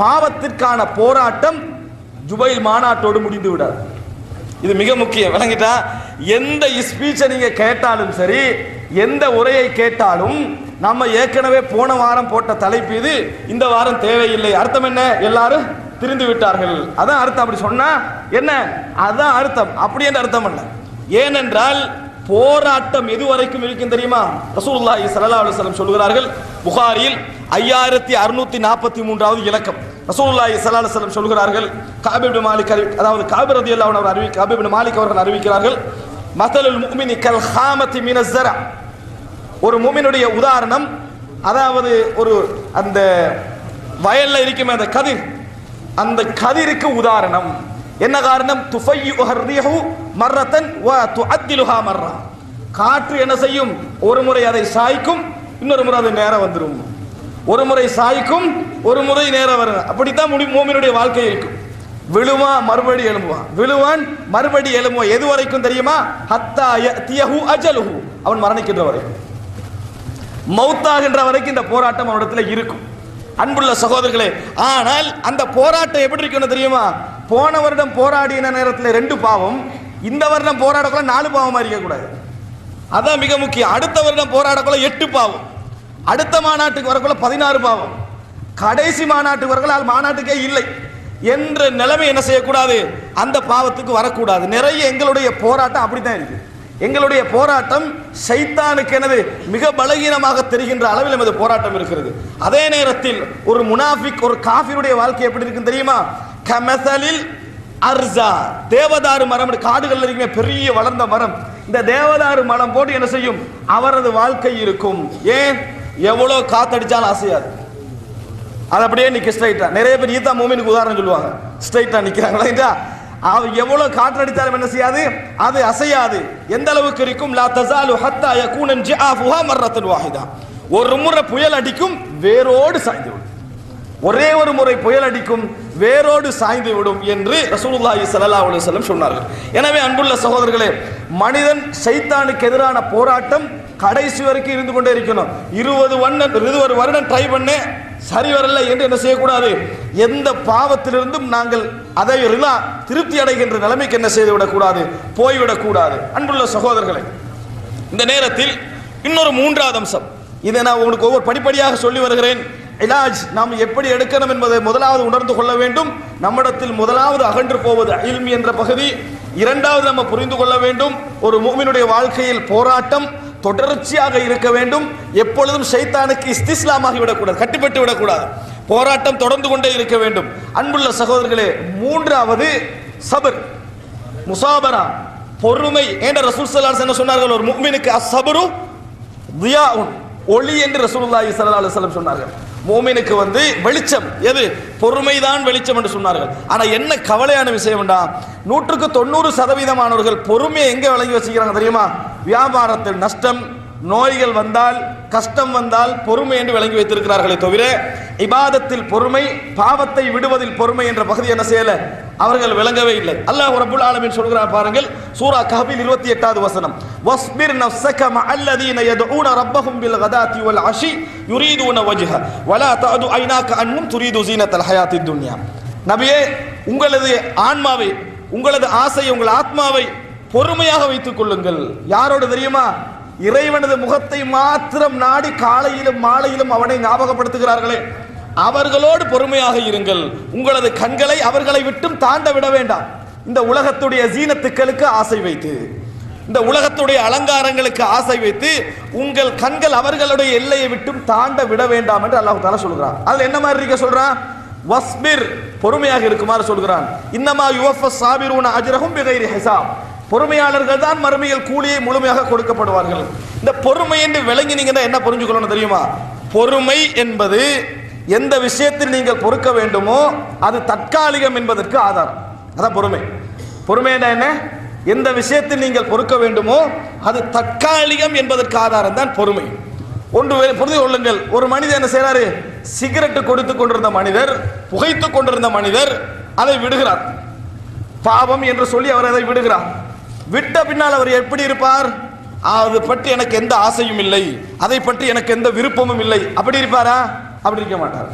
பாவத்திற்கான போராட்டம் ஜுபைல் மாநாட்டோடு முடிந்து விடாது. இது மிக முக்கியம், விளங்கிட்டா? எந்த ஸ்பீச்சை நீங்க கேட்டாலும் சரி, எந்த உரையை கேட்டாலும் நம்ம ஏற்கனவே போன வாரம் போட்ட தலைப்பு இது, இந்த வாரம் தேவையில்லை, அர்த்தம் என்ன? எல்லாரும் திரிந்து விட்டார்கள், அதான் அர்த்தம். அப்படி சொன்னா என்ன? அதான் அர்த்தம், அப்படி என்ற அர்த்தம் அல்ல. ஏனென்றால் போராட்டம் எதுவரைக்கும் இருக்கும் தெரியுமா? ரசூலுல்லாஹி ஸல்லல்லாஹு அலைஹி வஸல்லம் சொல்கிறார்கள், புகாரியில் 5643வது இலக்கம். ரசூலுல்லாஹி ஸல்லல்லாஹு அலைஹி வஸல்லம் சொல்கிறார்கள், கஅப் இப்னு மாலிக், அதாவது கஅப் ரலியல்லாஹு அன்ஹு கஅப் இப்னு மாலிக் அவர்கள் அறிவிக்கிறார்கள், மஸலுல் முஃமினி கல் ஹாமத்தி மினஸ் ஸரா. ஒரு முஃமினுடைய உதாரணம், அதாவது ஒரு அந்த வயல்ல இருக்குமே அந்த கதிர், அந்த கதிருக்கு உதாரணம். என்ன காரணம்? துஃபய்யுஹு ரிஹு மர்ரத்தன் வ துஅத்திலுஹா மர்ரா. காற்று என்ன செய்யும்? ஒரு முறை அதை சாய்க்கும், இன்னொரு முறை அது நேரா வந்துரும். ஒரு முறை சாய்க்கும், ஒரு முறை நேரா வரும். அப்படித்தான் மூமினுடைய வாழ்க்கை இருக்கும். விழுவான், மறுபடி எழும்புவான், விழுவான், மறுபடி எழும்புவான். எது வரைக்கும் தெரியுமா? ஹத்தா யதியஹு அஜலுஹு, அவன் மரணிக்கின்ற வரைக்கும், மௌத்தாகின்ற வரைக்கும் இந்த போராட்டம் அவனிடத்தில் இருக்கும். அன்புள்ள சகோதரர்களே, ஆனால் அந்த போராட்டம் எப்படி இருக்கணும் தெரியுமா? போன வருடம் போராடின நேரத்தில் 2 பாவம், இந்த வருடம் போராடக்குள்ள 4 பாவமா இருக்கக்கூடாது. அதான் மிக முக்கியம். அடுத்த வருடம் போராடக்குள்ள 8 பாவம், அடுத்த மாநாட்டுக்கு வரக்குள்ள 16 பாவம், கடைசி மாநாட்டுக்கு வரக்குள்ள மாநாட்டுக்கே இல்லை என்ற நிலைமை என்ன செய்யக்கூடாது? அந்த பாவத்துக்கு வரக்கூடாது. நிறைய எங்களுடைய போராட்டம் அப்படித்தான் இருக்கு. எங்களுடைய போராட்டம் ஷைத்தானுக்கு எனது மிக பலகீனமாக தெரிகின்ற அளவில் நமது போராட்டம் இருக்கிறது. அதே நேரத்தில் ஒரு முனாஃபிக், ஒரு காஃபிருடைய வாழ்க்கை எப்படி இருக்கு தெரியுமா? கமஸலில் அர்ஸா, தேவதாரு மரம், காடுகள் இருக்குமே பெரிய வளர்ந்த மரம், இந்த தேவதாரு மரம் போட்டு என்ன செய்யும்? அவரது வாழ்க்கை இருக்கும். ஏன்? எவ்வளவு காத்தடிச்சாலும் அசையாது, அது அப்படியே நிக்க ஸ்ட்ரைட்டா. நிறைய பேர் ஈத்தா மூமினுக்கு உதாரணம் சொல்லுவாங்க, ஸ்ட்ரைட்டா நிக்கிறாங்களா? எவ்வளவு காற்றடித்தாலும் என்ன செய்யாது? அது அசையாது. எந்த அளவுக்கு இருக்கும்? லா தஸாலு ஹத்தா யகூன ஜிஆஃபுஹா மர்ரத்தன் வாஹிதா. ஒரு முறை புயல் அடிக்கும், வேரோடு சாய்ந்து விடும். ஒரே ஒரு முறை புயல் அடிக்கும், வேரோடு சாய்ந்து விடும் என்று ரசூலுல்லாஹி ஸல்லல்லாஹு அலைஹி வஸல்லம் சொன்னார்கள். எனவே அன்புள்ள சகோதரர்களே, மனிதன் ஷைத்தானுக்கு எதிரான போராட்டம் கடைசி வரைக்கும் இருந்து கொண்டே இருக்கணும். 20 வருடம் ட்ரை பண்ண சரி வரல என்று என்ன செய்யக்கூடாது? எந்த பாவத்திலிருந்தும் நாங்கள் அதை திருப்தி அடைகின்ற நிலைமைக்கு என்ன செய்து விடக்கூடாது, போய்விடக்கூடாது. அன்புள்ள சகோதரர்களே, இந்த நேரத்தில் இன்னொரு 3வது அம்சம், இதை நான் உங்களுக்கு ஒவ்வொரு படிப்படியாக சொல்லி வருகிறேன். இலாஜ் நாம் எப்படி எடுக்கணும் என்பதை முதலாவது உணர்ந்து கொள்ள வேண்டும். நம்மிடத்தில் முதலாவது அகன்று போவது இல்ம் என்ற பகுதி. 2வது நம்ம புரிந்து கொள்ள வேண்டும், ஒரு முஃமினுடைய வாழ்க்கையில் போராட்டம் தொடர்ச்சியாக இருக்க வேண்டும். எப்பொழுதும் ஷைத்தானுக்கு இஸ்திஸ்லாமாகி விடக்கூடாது, கட்டுப்பட்டு விடக்கூடாது. போராட்டம் தொடர்ந்து கொண்டே இருக்க வேண்டும். அன்புள்ள சகோதரர்களே, 3வது சபர், முசாபரா, பொறுமை. என்ற ரசூல் ஸல்லல்லாஹு அலைஹி வஸல்லம் சொன்னார்கள், ஒரு முஃமினுக்கு அஸ்ஸபரு தியாஉன், ஒளி என்று ரசூலுல்லாஹி ஸல்லல்லாஹு அலைஹி வஸல்லம் சொன்னார்கள். மூமினுக்கு வெளிச்சம் எது? பொறுமைதான் வெளிச்சம் என்று சொன்னார்கள். ஆனா என்ன கவலையான விஷயம் என்றா, 100% பொறுமையை எங்க விளங்கி வச்சுக்கிறாங்க தெரியுமா? வியாபாரத்தில் நஷ்டம், நோய்கள் வந்தால், கஷ்டம் வந்தால் பொறுமை என்று விளங்கி வைத்திருக்கிறார்களே தவிர, இபாதத்தில் பொறுமை, பாவத்தை விடுவதில் பொறுமை என்ற பகுதி என்ன செய்யல, அவர்கள் விளங்கவே இல்லை. அல்லாஹ் ரப்பல் ஆலமீன் சொல்கிறார் பாருங்கள், சூரா கஹ்ஃபில் 28வது வசனம், வஸ்பிர் நஃப்ஸக மஅல்லதீன யதுஊன ரப்பஹும் பில் கதாத்தி வல் அஷி யுரீதுன வஜ்ஹ வலா தஅது ஐனாக அன்ஹும் துரீது ஸீனத்தல் ஹயாத்தித் துன்யா. நபியே, உங்களது ஆன்மாவை, உங்களது ஆசை, உங்கள் ஆத்மாவை பொறுமையாக வைத்துக் கொள்ளுங்கள். யாரோடு தெரியுமா? இறைவனது முகத்தை மாத்திரம் நாடி காலையிலும் மாலையிலும் அவனை ஞாபகப்படுத்துகிறார்களே, அவர்களோடு பொறுமையாக இருங்கள். உங்களது கண்களை அவர்களை விட்டும் தாண்ட விட வேண்டாம். இந்த உலகத்துடைய ஜீனத்துக்களுக்கு ஆசை வைத்து, இந்த உலகத்துடைய அலங்காரங்களுக்கு ஆசை வைத்து உங்கள் கண்கள் அவர்களுடைய எல்லையை விட்டும் தாண்ட விட வேண்டாம் என்று அல்லாஹ் தஆலா சொல்கிறான். அதுல என்ன மாதிரி இருக்க சொல்றான்? வஸ்பிர், பொறுமையாக இருக்குமாறு சொல்கிறான். இன்னமா யுவஃபஸ் சாபிரூன அஜ்ரஹும் பிகைரி ஹிசாப், பொறுமையாளர்கள் தான் மறுமையில் கூலியை முழுமையாக கொடுக்கப்படுவார்கள். இந்த பொறுமை என்று விளங்கினீங்கன்னா என்ன புரிஞ்சுக்கணும் தெரியுமா? பொறுமை என்பது எந்த விஷயத்தில் நீங்கள் பொறுக்க வேண்டுமோ அது தற்காலிகம் என்பதற்கு ஆதாரம். அதான் பொறுமை. பொறுமை என்ன? எந்த விஷயத்தில் நீங்கள் பொறுக்க வேண்டுமோ அது தற்காலிகம் என்பதற்கு ஆதாரம் தான் பொறுமை. ஒன்று புரிந்து கொள்ளுங்கள், ஒரு மனிதர் என்ன செய்யறாரு? சிகரெட் கொடுத்து கொண்டிருந்த மனிதர், புகைத்து கொண்டிருந்த மனிதர் அதை விடுகிறார். பாவம் என்று சொல்லி அவர் அதை விடுகிறார். விட்ட பின்னால் அவர் எப்படி இருப்பார்? அது பற்றி எனக்கு எந்த ஆசையும் இல்லை, அதை பற்றி எனக்கு எந்த விருப்பமும் இல்லை, அப்படி இருப்பாரா? அப்படி இருக்க மாட்டார்.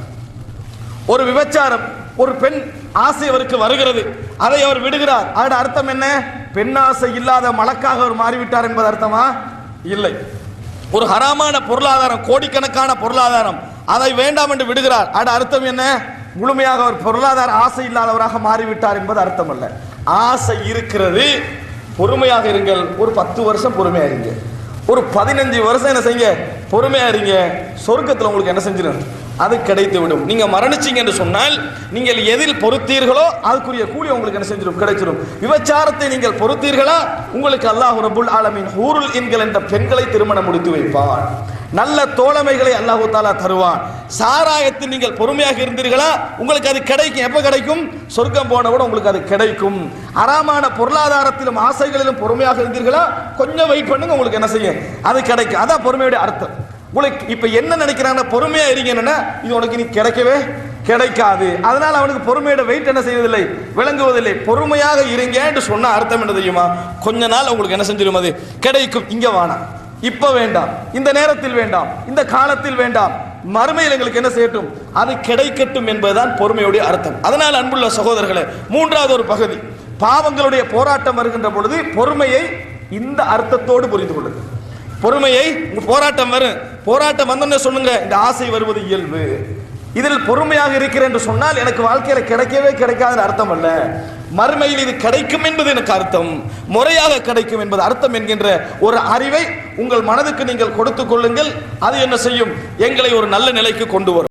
ஒரு விபச்சாரம், ஒரு பெண் ஆசை அவருக்கு வருகிறது, அதை அவர் விடுகிறார். அதோட அர்த்தம் என்ன? பெண்ணாசை இல்லாத மலக்காக அவர் மாறிவிட்டார் என்பது அர்த்தமா? இல்லை. ஒரு ஹராமான பொருளாதாரம், கோடிக்கணக்கான பொருளாதாரம், அதை வேண்டாம் என்று விடுகிறார். அதோட அர்த்தம் என்ன? முழுமையாக அவர் பொருளாதார ஆசை இல்லாதவராக மாறிவிட்டார் என்பது அர்த்தம் அல்ல. ஆசை இருக்கிறது, பொறுமையாக இருங்கள். ஒரு 10 வருஷம் பொறுமையா இருங்க, ஒரு 15 வருஷம் என்ன செய்யுங்க, பொறுமையா இருங்க. சொர்க்கத்தில் உங்களுக்கு என்ன செஞ்சிடும்? அது கிடைத்து விடும். நீங்க மரணிச்சீங்க என்று சொன்னால் நீங்கள் எதில் பொறுத்தீர்களோ அதுக்குரிய கூலி உங்களுக்கு என்ன செஞ்சிடும்? கிடைச்சிடும். விபச்சாரத்தை நீங்கள் பொறுத்தீர்களா, உங்களுக்கு அல்லாஹ் ரப்புல் ஆலமீன் ஹூருல் இன்கள் என்ற பெண்களை திருமணம் முடித்து வைப்பான். நல்ல தோழமைகளை அல்லாஹ் தஆலா தருவான். சாராயத்தில் நீங்கள் பொறுமையாக இருந்தீர்களா, உங்களுக்கு அது கிடைக்கும். எப்ப கிடைக்கும்? சொர்க்கம் போன கூட உங்களுக்கு அது கிடைக்கும். ஹராமான பொருளாதாரத்திலும் ஆசைகளிலும் பொறுமையாக இருந்தீர்களா, கொஞ்சம் வெயிட் பண்ணுங்க, உங்களுக்கு என்ன செய்யும்? அது கிடைக்கும். அதான் பொறுமையுடைய அர்த்தம். உங்களுக்கு இப்ப என்ன நினைக்கிறாங்க? பொறுமையா இருங்கன்னா இது உனக்கு நீ கிடைக்கவே கிடைக்காது. அதனால அவனுக்கு பொறுமையோட வெயிட் என்ன செய்வதில்லை, விளங்குவதில்லை. பொறுமையாக இருங்க என்று சொன்ன அர்த்தம் என்ன தெரியுமா? கொஞ்ச நாள் உங்களுக்கு என்ன செஞ்சிடும்? அது கிடைக்கும். இங்க வேணாம், இப்ப வேண்டாம், இந்த நேரத்தில் வேண்டாம், இந்த காலத்தில் வேண்டாம், மறுமையில் எங்களுக்கு என்ன செய்யட்டும்? அது கிடைக்கட்டும் என்பதுதான் பொறுமையுடைய அர்த்தம். அதனால் அன்புள்ள சகோதரர்களே, மூன்றாவது ஒரு பகுதி, பாவங்களுடைய போராட்டம் வருகின்ற பொழுது பொறுமையை இந்த அர்த்தத்தோடு புரிந்து கொள்ளுங்க. பொறுமையை, போராட்டம் வரும், போராட்டம் வந்தோன்னு சொல்லுங்க, இந்த ஆசை வருவது இயல்பு. இதில் பொறுமையாக இருக்கிறேன் என்று சொன்னால் எனக்கு வாழ்க்கையில கிடைக்கவே கிடைக்காத அர்த்தம் அல்ல. மறுமையில் இது கிடைக்கும் என்பது எனக்கு அர்த்தம், முறையாக கிடைக்கும் என்பது அர்த்தம் என்கின்ற ஒரு அறிவை உங்கள் மனதுக்கு நீங்கள் கொடுத்துக் கொள்ளுங்கள். அது என்ன செய்யும்? எங்களை ஒரு நல்ல நிலைக்கு கொண்டு வரும்.